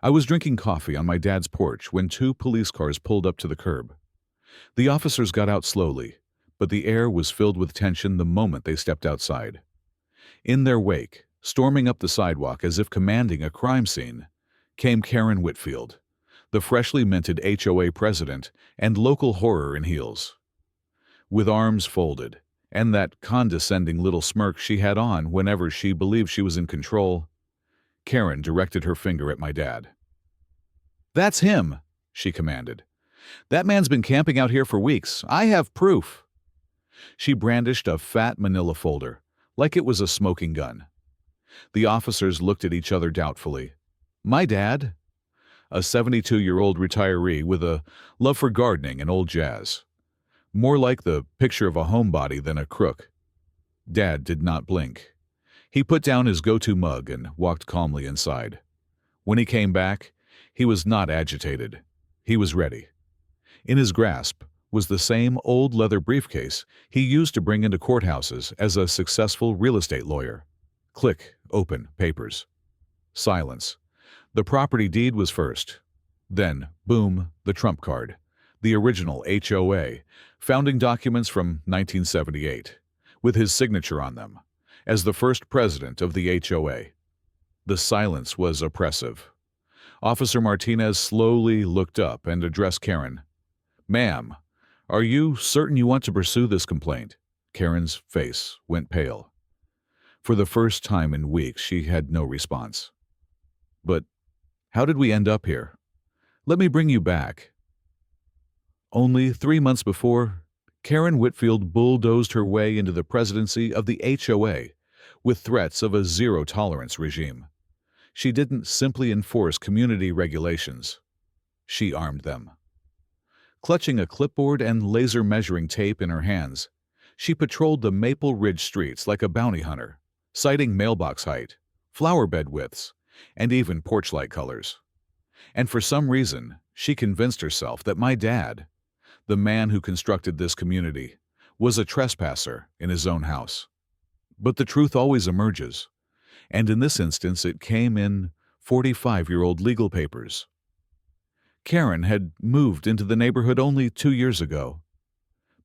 I was drinking coffee on my dad's porch when two police cars pulled up to the curb. The officers got out slowly, but the air was filled with tension the moment they stepped outside. In their wake, storming up the sidewalk as if commanding a crime scene, came Karen Whitfield, the freshly minted HOA president and local horror in heels. With arms folded, and that condescending little smirk she had on whenever she believed she was in control, Karen directed her finger at my dad. "That's him," she commanded. "That man's been camping out here for weeks. I have proof." She brandished a fat manila folder, like it was a smoking gun. The officers looked at each other doubtfully. My dad? A 72-year-old retiree with a love for gardening and old jazz. More like the picture of a homebody than a crook. Dad did not blink. He put down his go-to mug and walked calmly inside. When he came back, he was not agitated. He was ready. In his grasp was the same old leather briefcase he used to bring into courthouses as a successful real estate lawyer. Click, open, papers. Silence. The property deed was first. Then, boom, the trump card. The original HOA, founding documents from 1978, with his signature on them, as the first president of the HOA. The silence was oppressive. Officer Martinez slowly looked up and addressed Karen. "Ma'am, are you certain you want to pursue this complaint?" Karen's face went pale. For the first time in weeks, she had no response. "But how did we end up here? Let me bring you back." Only 3 months before, Karen Whitfield bulldozed her way into the presidency of the HOA with threats of a zero-tolerance regime. She didn't simply enforce community regulations. She armed them. Clutching a clipboard and laser measuring tape in her hands, she patrolled the Maple Ridge streets like a bounty hunter, citing mailbox height, flower bed widths, and even porch light colors. And for some reason, she convinced herself that my dad, the man who constructed this community, was a trespasser in his own house. But the truth always emerges, and in this instance it came in 45-year-old legal papers. Karen had moved into the neighborhood only 2 years ago,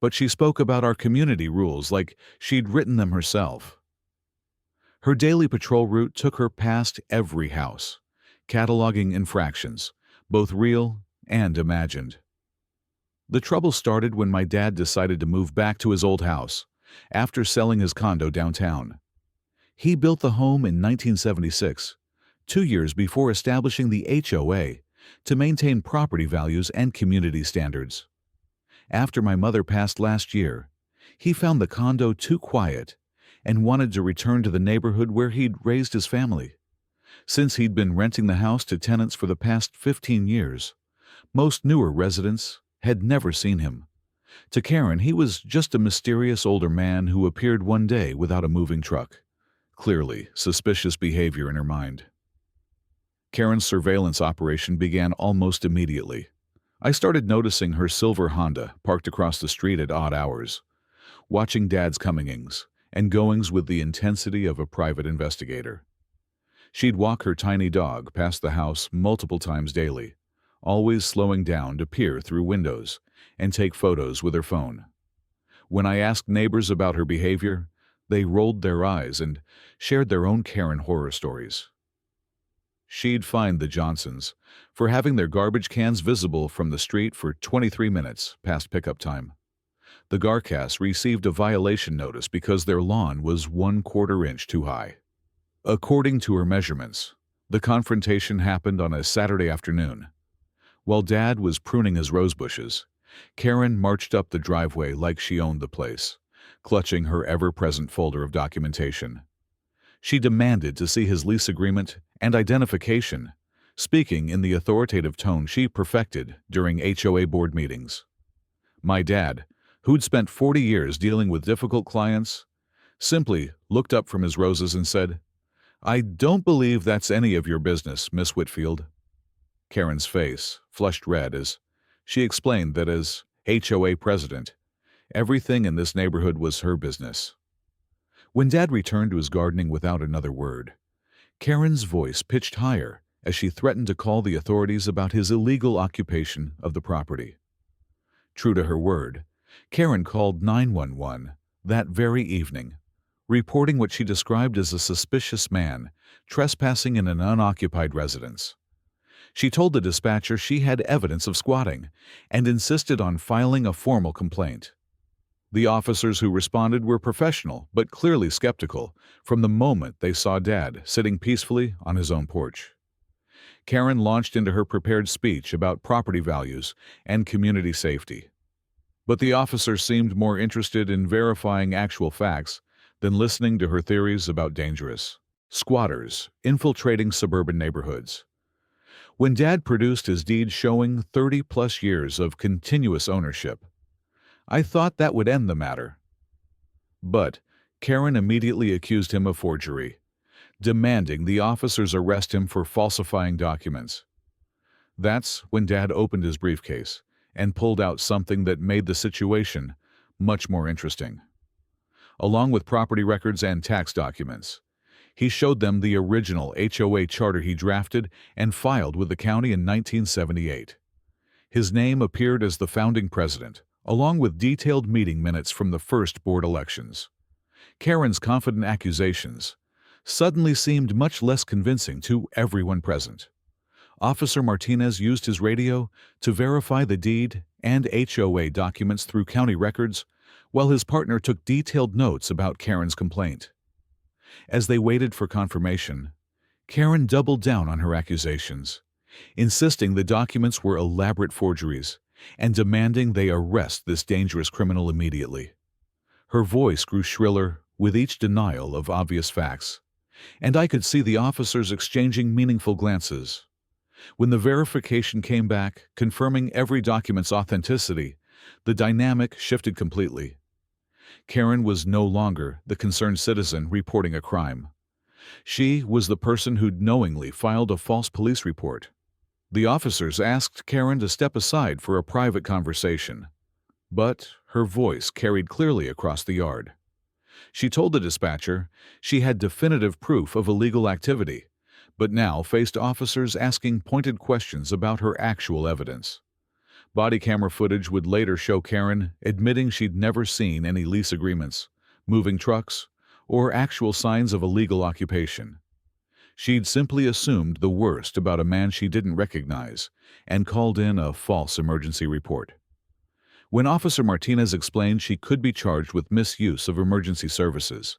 but she spoke about our community rules like she'd written them herself. Her daily patrol route took her past every house, cataloging infractions, both real and imagined. The trouble started when my dad decided to move back to his old house after selling his condo downtown. He built the home in 1976, 2 years before establishing the HOA to maintain property values and community standards. After my mother passed last year, he found the condo too quiet and wanted to return to the neighborhood where he'd raised his family. Since he'd been renting the house to tenants for the past 15 years, most newer residents had never seen him. To Karen, he was just a mysterious older man who appeared one day without a moving truck. Clearly, suspicious behavior in her mind. Karen's surveillance operation began almost immediately. I started noticing her silver Honda parked across the street at odd hours, watching Dad's comings and goings with the intensity of a private investigator. She'd walk her tiny dog past the house multiple times daily, always slowing down to peer through windows and take photos with her phone. When I asked neighbors about her behavior, they rolled their eyes and shared their own Karen horror stories. She'd fined the Johnsons for having their garbage cans visible from the street for 23 minutes past pickup time. The Garcas received a violation notice because their lawn was 1/4 inch too high. According to her measurements, the confrontation happened on a Saturday afternoon. While Dad was pruning his rose bushes, Karen marched up the driveway like she owned the place, clutching her ever-present folder of documentation. She demanded to see his lease agreement and identification, speaking in the authoritative tone she perfected during HOA board meetings. My dad, who'd spent 40 years dealing with difficult clients, simply looked up from his roses and said, "I don't believe that's any of your business, Miss Whitfield." Karen's face flushed red as she explained that as HOA president, everything in this neighborhood was her business. When Dad returned to his gardening without another word, Karen's voice pitched higher as she threatened to call the authorities about his illegal occupation of the property. True to her word, Karen called 911 that very evening, reporting what she described as a suspicious man trespassing in an unoccupied residence. She told the dispatcher she had evidence of squatting and insisted on filing a formal complaint. The officers who responded were professional but clearly skeptical from the moment they saw Dad sitting peacefully on his own porch. Karen launched into her prepared speech about property values and community safety. But the officers seemed more interested in verifying actual facts than listening to her theories about dangerous squatters infiltrating suburban neighborhoods. When Dad produced his deed showing 30-plus years of continuous ownership, I thought that would end the matter. But Karen immediately accused him of forgery, demanding the officers arrest him for falsifying documents. That's when Dad opened his briefcase and pulled out something that made the situation much more interesting. Along with property records and tax documents, he showed them the original HOA charter he drafted and filed with the county in 1978. His name appeared as the founding president, along with detailed meeting minutes from the first board elections. Karen's confident accusations suddenly seemed much less convincing to everyone present. Officer Martinez used his radio to verify the deed and HOA documents through county records, while his partner took detailed notes about Karen's complaint. As they waited for confirmation, Karen doubled down on her accusations, insisting the documents were elaborate forgeries and demanding they arrest this dangerous criminal immediately. Her voice grew shriller with each denial of obvious facts, and I could see the officers exchanging meaningful glances. When the verification came back, confirming every document's authenticity, the dynamic shifted completely. Karen was no longer the concerned citizen reporting a crime. She was the person who'd knowingly filed a false police report. The officers asked Karen to step aside for a private conversation, but her voice carried clearly across the yard. She told the dispatcher she had definitive proof of illegal activity, but now faced officers asking pointed questions about her actual evidence. Body camera footage would later show Karen admitting she'd never seen any lease agreements, moving trucks, or actual signs of illegal occupation. She'd simply assumed the worst about a man she didn't recognize and called in a false emergency report. When Officer Martinez explained she could be charged with misuse of emergency services,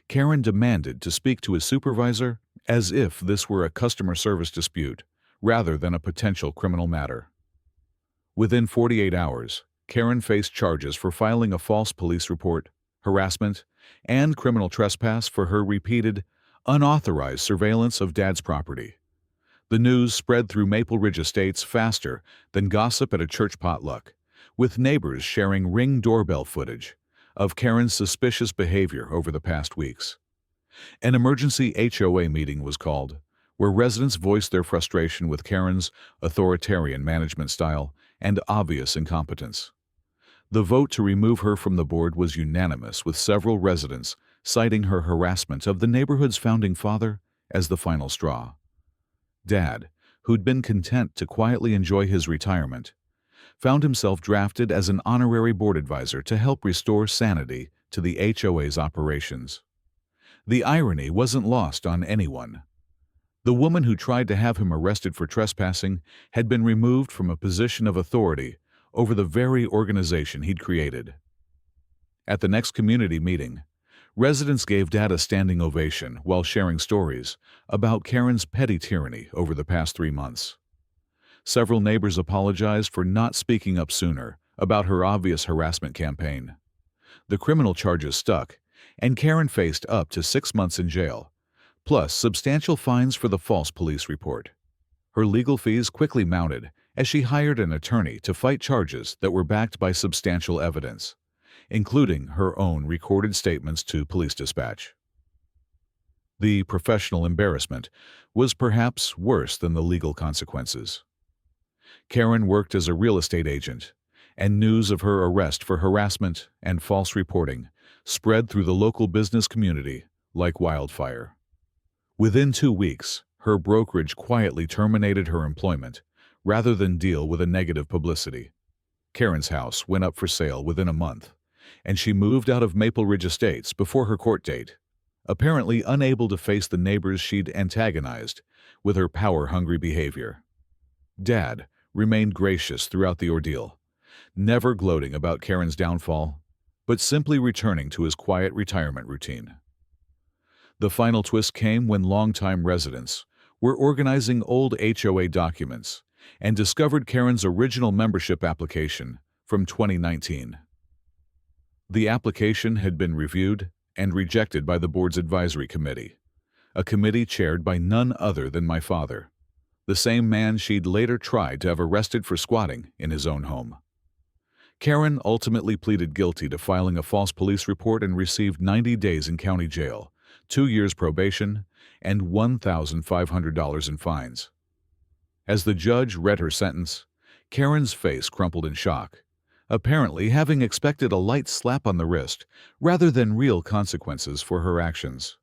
Karen demanded to speak to his supervisor as if this were a customer service dispute rather than a potential criminal matter. Within 48 hours, Karen faced charges for filing a false police report, harassment, and criminal trespass for her repeated, unauthorized surveillance of Dad's property. The news spread through Maple Ridge Estates faster than gossip at a church potluck, with neighbors sharing Ring doorbell footage of Karen's suspicious behavior over the past weeks. An emergency HOA meeting was called, where residents voiced their frustration with Karen's authoritarian management style and obvious incompetence. The vote to remove her from the board was unanimous, with several residents citing her harassment of the neighborhood's founding father as the final straw. Dad, who'd been content to quietly enjoy his retirement, found himself drafted as an honorary board advisor to help restore sanity to the HOA's operations. The irony wasn't lost on anyone. The woman who tried to have him arrested for trespassing had been removed from a position of authority over the very organization he'd created. At the next community meeting, residents gave Dad a standing ovation while sharing stories about Karen's petty tyranny over the past 3 months. Several neighbors apologized for not speaking up sooner about her obvious harassment campaign. The criminal charges stuck, and Karen faced up to 6 months in jail, plus substantial fines for the false police report. Her legal fees quickly mounted as she hired an attorney to fight charges that were backed by substantial evidence, including her own recorded statements to police dispatch. The professional embarrassment was perhaps worse than the legal consequences. Karen worked as a real estate agent, and news of her arrest for harassment and false reporting spread through the local business community like wildfire. Within 2 weeks, Her brokerage quietly terminated her employment rather than deal with a negative publicity. Karen's house went up for sale within a month, and she moved out of Maple Ridge Estates before her court date, apparently unable to face the neighbors she'd antagonized with her power-hungry behavior. Dad remained gracious throughout the ordeal, never gloating about Karen's downfall, but simply returning to his quiet retirement routine. The final twist came when longtime residents were organizing old HOA documents and discovered Karen's original membership application from 2019. The application had been reviewed and rejected by the board's advisory committee, a committee chaired by none other than my father, the same man she'd later tried to have arrested for squatting in his own home. Karen ultimately pleaded guilty to filing a false police report and received 90 days in county jail, 2 years probation, and $1,500 in fines. As the judge read her sentence, Karen's face crumpled in shock, apparently having expected a light slap on the wrist rather than real consequences for her actions.